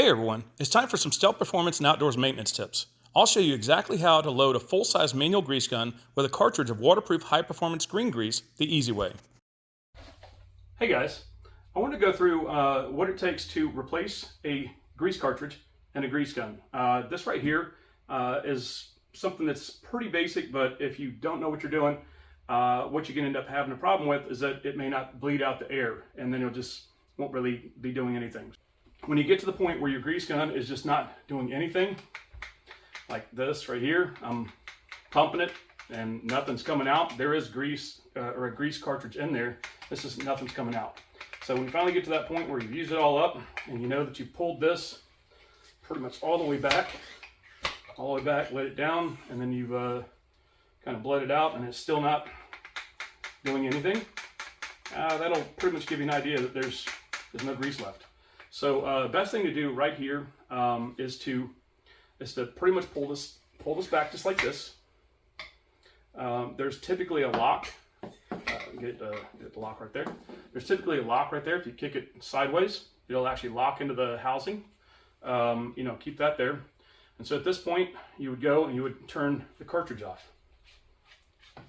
Hey everyone, it's time for some stealth performance and outdoors maintenance tips. I'll show you exactly how to load a full-size manual grease gun with a cartridge of waterproof high-performance green grease the easy way. Hey guys, I want to go through what it takes to replace a grease cartridge and a grease gun. This right here is something that's pretty basic, but if you don't know what you're doing, what you can end up having a problem with is that it may not bleed out the air, and then it won't really be doing anything. When you get to the point where your grease gun is just not doing anything, like this right here, I'm pumping it and nothing's coming out. There is grease or a grease cartridge in there. This is nothing's coming out. So when you finally get to that point where you've used it all up and you know that you pulled this pretty much all the way back, let it down, and then you've kind of bled it out and it's still not doing anything, that'll pretty much give you an idea that there's no grease left. So best thing to do right here is to pretty much pull this back just like this. There's typically a lock. Get the lock right there. There's typically a lock right there. If you kick it sideways, it'll actually lock into the housing. Keep that there. And so at this point, you would go and you would turn the cartridge off. So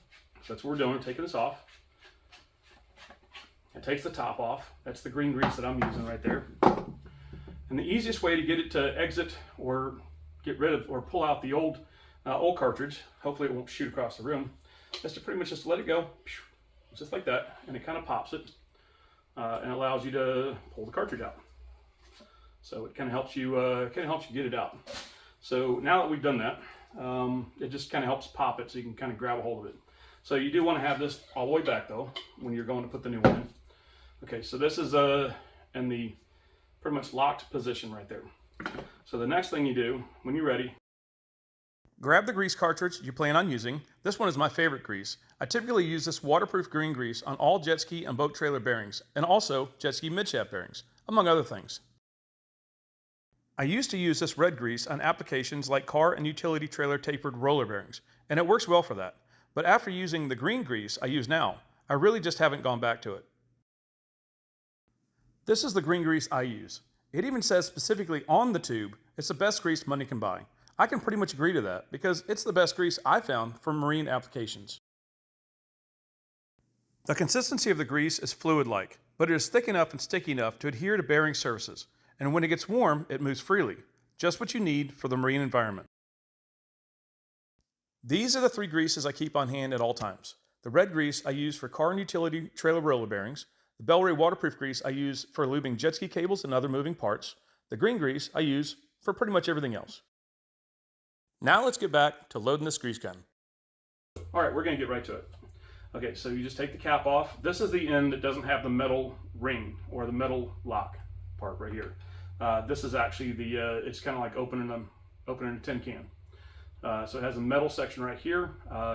that's what we're doing. We're taking this off. It takes the top off. That's the green grease that I'm using right there. And the easiest way to get it to exit or get rid of or pull out the old cartridge, hopefully it won't shoot across the room, is to pretty much just let it go, just like that, and it kind of pops it and allows you to pull the cartridge out. So it kind of helps you get it out. So now that we've done that, it just kind of helps pop it so you can kind of grab a hold of it. So you do want to have this all the way back though when you're going to put the new one in. Okay, so this is in the pretty much locked position right there. So the next thing you do when you're ready, grab the grease cartridge you plan on using. This one is my favorite grease. I typically use this waterproof green grease on all jet ski and boat trailer bearings, and also jet ski midshaft bearings, among other things. I used to use this red grease on applications like car and utility trailer tapered roller bearings, and it works well for that. But after using the green grease I use now, I really just haven't gone back to it. This is the green grease I use. It even says specifically on the tube, it's the best grease money can buy. I can pretty much agree to that because it's the best grease I found for marine applications. The consistency of the grease is fluid-like, but it is thick enough and sticky enough to adhere to bearing surfaces, and when it gets warm, it moves freely, just what you need for the marine environment. These are the three greases I keep on hand at all times. The red grease I use for car and utility trailer roller bearings. The Bellray waterproof grease I use for lubing jet ski cables and other moving parts. The green grease I use for pretty much everything else. Now let's get back to loading this grease gun. All right, we're going to get right to it. Okay, so you just take the cap off. This is the end that doesn't have the metal ring or the metal lock part right here. This is actually it's kind of like opening a tin can. So it has a metal section right here.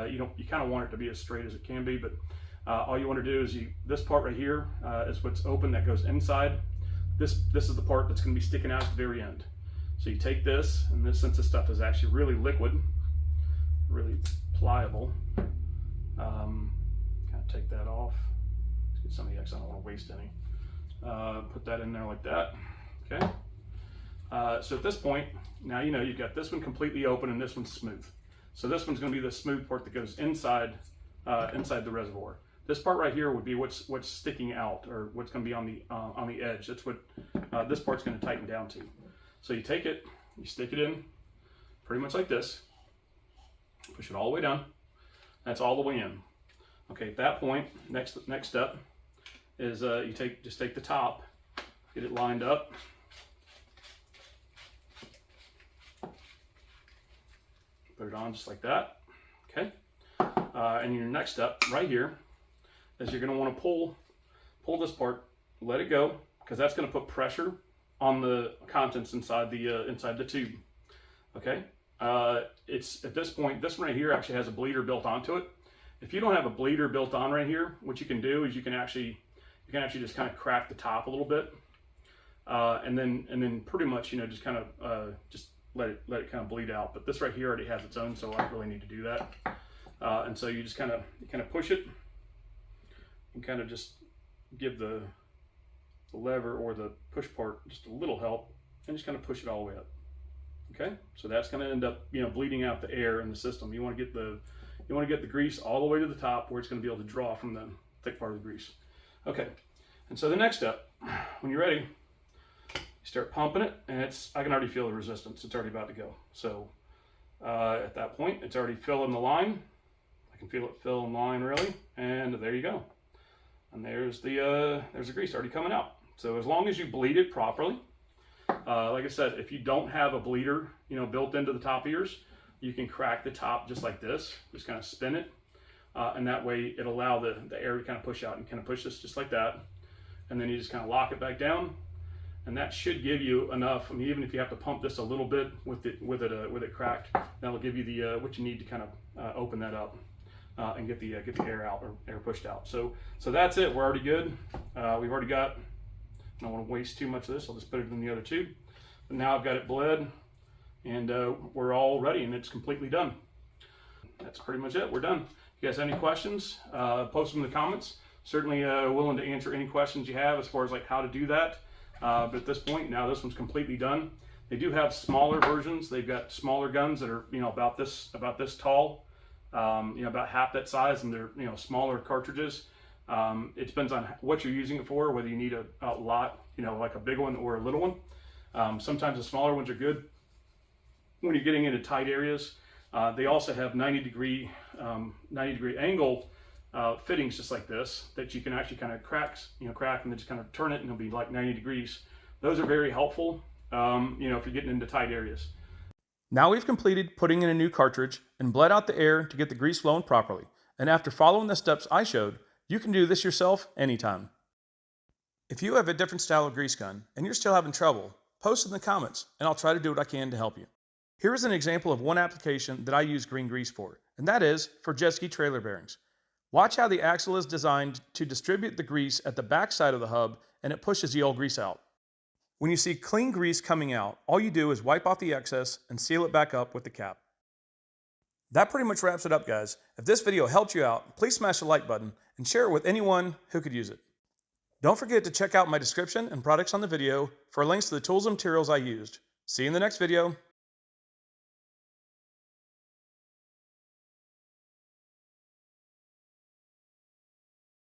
You kind of want it to be as straight as it can be, but all you want to do is this part right here is what's open that goes inside. This is the part that's going to be sticking out at the very end. So you take this, and since this stuff is actually really liquid, really pliable, kind of take that off. Let's get some of the X. I don't want to waste any. Put that in there like that. Okay. So at this point, now you know you've got this one completely open and this one's smooth. So this one's going to be the smooth part that goes inside the reservoir. This part right here would be what's sticking out, or what's going to be on the edge. That's what this part's going to tighten down to. So you take it, you stick it in, pretty much like this. Push it all the way down. That's all the way in. Okay, at that point, next step is you just take the top, get it lined up. Put it on just like that. Okay. And your next step right here is you're going to want to pull this part, let it go, because that's going to put pressure on the contents inside the tube. Okay. It's at this point, this one right here actually has a bleeder built onto it. If you don't have a bleeder built on right here, what you can do is you can actually just kind of crack the top a little bit, and then pretty much just kind of just let it kind of bleed out. But this right here already has its own, so I don't really need to do that. And so you just kind of push it and kind of just give the lever or the push part just a little help, and just kind of push it all the way up. Okay, so that's going to end up, bleeding out the air in the system. You want to get the grease all the way to the top where it's going to be able to draw from the thick part of the grease. Okay, and so the next step, when you're ready, you start pumping it, and I can already feel the resistance. It's already about to go. So at that point, it's already filling the line. I can feel it fill in line really, and there you go. And there's the grease already coming out. So as long as you bleed it properly, like I said, if you don't have a bleeder, built into the top of yours, you can crack the top just like this, just kind of spin it. And that way it'll allow the air to kind of push out, and kind of push this just like that. And then you just kind of lock it back down. And that should give you enough. I mean, even if you have to pump this a little bit with it cracked, that'll give you the what you need to kind of open that up and get the air out, or air pushed out. So that's it. We're already good. We've already got. I don't want to waste too much of this. I'll just put it in the other tube. But now I've got it bled, and we're all ready, and it's completely done. That's pretty much it. We're done. If you guys have any questions, post them in the comments. Certainly willing to answer any questions you have as far as like how to do that. But at this point, now this one's completely done. They do have smaller versions. They've got smaller guns that are about this tall, about half that size, and they're smaller cartridges. It depends on what you're using it for, whether you need a lot, like a big one or a little one. Sometimes the smaller ones are good when you're getting into tight areas. They also have 90 degree angle fittings just like this that you can actually kind of crack and then just kind of turn it, and it'll be like 90 degrees. Those are very helpful, if you're getting into tight areas. Now we've completed putting in a new cartridge and bled out the air to get the grease flowing properly. And after following the steps I showed, you can do this yourself anytime. If you have a different style of grease gun and you're still having trouble, post in the comments and I'll try to do what I can to help you. Here is an example of one application that I use green grease for, and that is for Jetski trailer bearings. Watch how the axle is designed to distribute the grease at the back side of the hub, and it pushes the old grease out. When you see clean grease coming out, all you do is wipe off the excess and seal it back up with the cap. That pretty much wraps it up, guys. If this video helped you out, please smash the like button and share it with anyone who could use it. Don't forget to check out my description and products on the video for links to the tools and materials I used. See you in the next video.